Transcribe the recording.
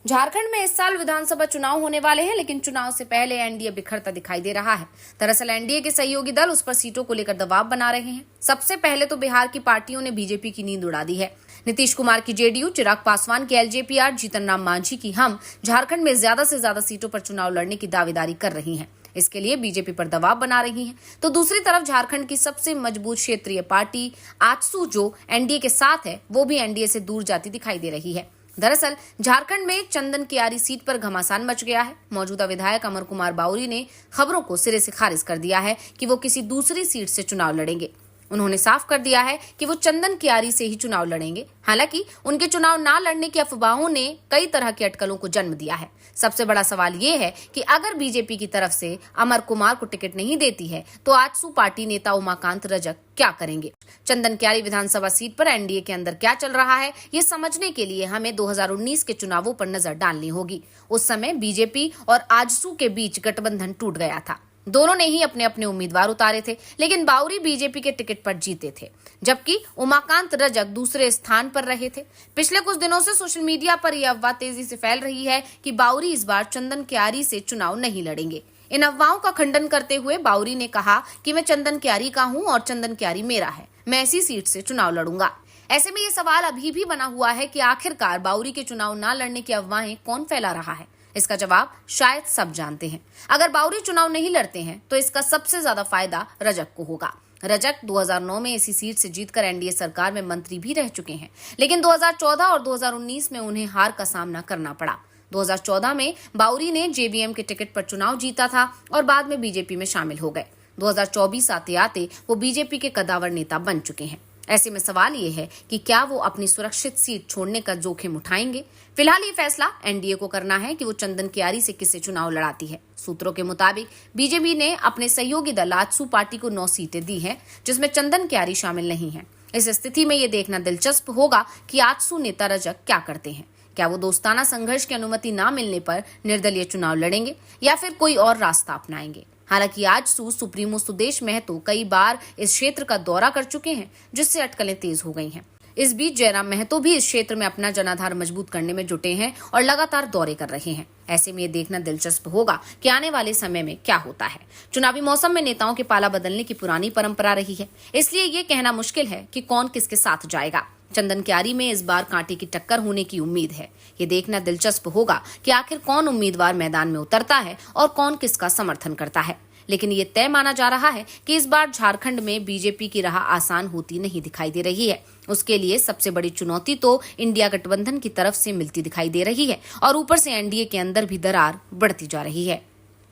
झारखंड में इस साल विधानसभा चुनाव होने वाले हैं, लेकिन चुनाव से पहले एनडीए बिखरता दिखाई दे रहा है। दरअसल एनडीए के सहयोगी दल उस पर सीटों को लेकर दबाव बना रहे हैं। सबसे पहले तो बिहार की पार्टियों ने बीजेपी की नींद उड़ा दी है। नीतीश कुमार की जेडीयू, चिराग पासवान की एलजेपीआर, जीतन राम मांझी की हम झारखंड में ज्यादा से ज्यादा सीटों पर चुनाव लड़ने की दावेदारी कर रही हैं। इसके लिए बीजेपी पर दबाव बना रही हैं। तो दूसरी तरफ झारखंड की सबसे मजबूत क्षेत्रीय पार्टी आजसू, जो एनडीए के साथ है, वो भी एनडीए से दूर जाती दिखाई दे रही है। दरअसल झारखंड में चंदन कियारी सीट पर घमासान मच गया है। मौजूदा विधायक अमर कुमार बाउरी ने खबरों को सिरे से खारिज कर दिया है कि वो किसी दूसरी सीट से चुनाव लड़ेंगे। उन्होंने साफ कर दिया है कि वो चंदन कियारी से ही चुनाव लड़ेंगे। हालांकि उनके चुनाव ना लड़ने की अफवाहों ने कई तरह की अटकलों को जन्म दिया है। सबसे बड़ा सवाल ये है कि अगर बीजेपी की तरफ से अमर कुमार को टिकट नहीं देती है तो आजसू पार्टी नेता उमाकांत रजक क्या करेंगे। चंदन कियारी विधानसभा सीट पर एनडीए के अंदर क्या चल रहा है, ये समझने के लिए हमें 2019 के चुनावों पर नजर डालनी होगी। उस समय बीजेपी और आजसू के बीच गठबंधन टूट गया था। दोनों ने ही अपने अपने उम्मीदवार उतारे थे, लेकिन बाउरी बीजेपी के टिकट पर जीते थे, जबकि उमाकांत रजक दूसरे स्थान पर रहे थे। पिछले कुछ दिनों से सोशल मीडिया पर यह अफवाह तेजी से फैल रही है कि बाउरी इस बार चंदन कियारी से चुनाव नहीं लड़ेंगे। इन अफवाहों का खंडन करते हुए बाउरी ने कहा कि मैं चंदन कियारी का हूं और चंदन कियारी मेरा है, मैं ऐसी सीट से चुनाव लड़ूंगा। ऐसे में ये सवाल अभी भी बना हुआ है कि आखिरकार बाउरी के चुनाव न लड़ने की अफवाहें कौन फैला रहा है। इसका जवाब शायद सब जानते हैं। अगर बाउरी चुनाव नहीं लड़ते हैं तो इसका सबसे ज्यादा फायदा रजक को होगा। रजक 2009 में इसी सीट से जीतकर एनडीए सरकार में मंत्री भी रह चुके हैं, लेकिन 2014 और 2019 में उन्हें हार का सामना करना पड़ा। 2014 में बाउरी ने जेवीएम के टिकट पर चुनाव जीता था और बाद में बीजेपी में शामिल हो गए। 2024 आते आते वो बीजेपी के कद्दावर नेता बन चुके हैं। ऐसे में सवाल ये है कि क्या वो अपनी सुरक्षित सीट छोड़ने का जोखिम उठाएंगे। फिलहाल ये फैसला एनडीए को करना है कि वो चंदन कियारी से किससे चुनाव लड़ाती है। सूत्रों के मुताबिक बीजेपी ने अपने सहयोगी दल आजसू पार्टी को 9 सीटें दी हैं, जिसमें चंदन कियारी शामिल नहीं है। इस स्थिति में ये देखना दिलचस्प होगा कि आजसू नेता रजक क्या करते हैं। क्या वो दोस्ताना संघर्ष की अनुमति न मिलने पर निर्दलीय चुनाव लड़ेंगे या फिर कोई और रास्ता अपनाएंगे। हालांकि आजसू सुप्रीमो सुदेश महतो कई बार इस क्षेत्र का दौरा कर चुके हैं, जिससे अटकलें तेज हो गई हैं। इस बीच जयराम महतो भी इस क्षेत्र में अपना जनाधार मजबूत करने में जुटे हैं और लगातार दौरे कर रहे हैं। ऐसे में ये देखना दिलचस्प होगा कि आने वाले समय में क्या होता है। चुनावी मौसम में नेताओं के पाला बदलने की पुरानी परंपरा रही है, इसलिए ये कहना मुश्किल है कि कौन किसके साथ जाएगा। चंदन कियारी में इस बार कांटे की टक्कर होने की उम्मीद है। ये देखना दिलचस्प होगा कि आखिर कौन उम्मीदवार मैदान में उतरता है और कौन किसका समर्थन करता है। लेकिन ये तय माना जा रहा है कि इस बार झारखंड में बीजेपी की राह आसान होती नहीं दिखाई दे रही है। उसके लिए सबसे बड़ी चुनौती तो इंडिया गठबंधन की तरफ से मिलती दिखाई दे रही है और ऊपर से एनडीए के अंदर भी दरार बढ़ती जा रही है।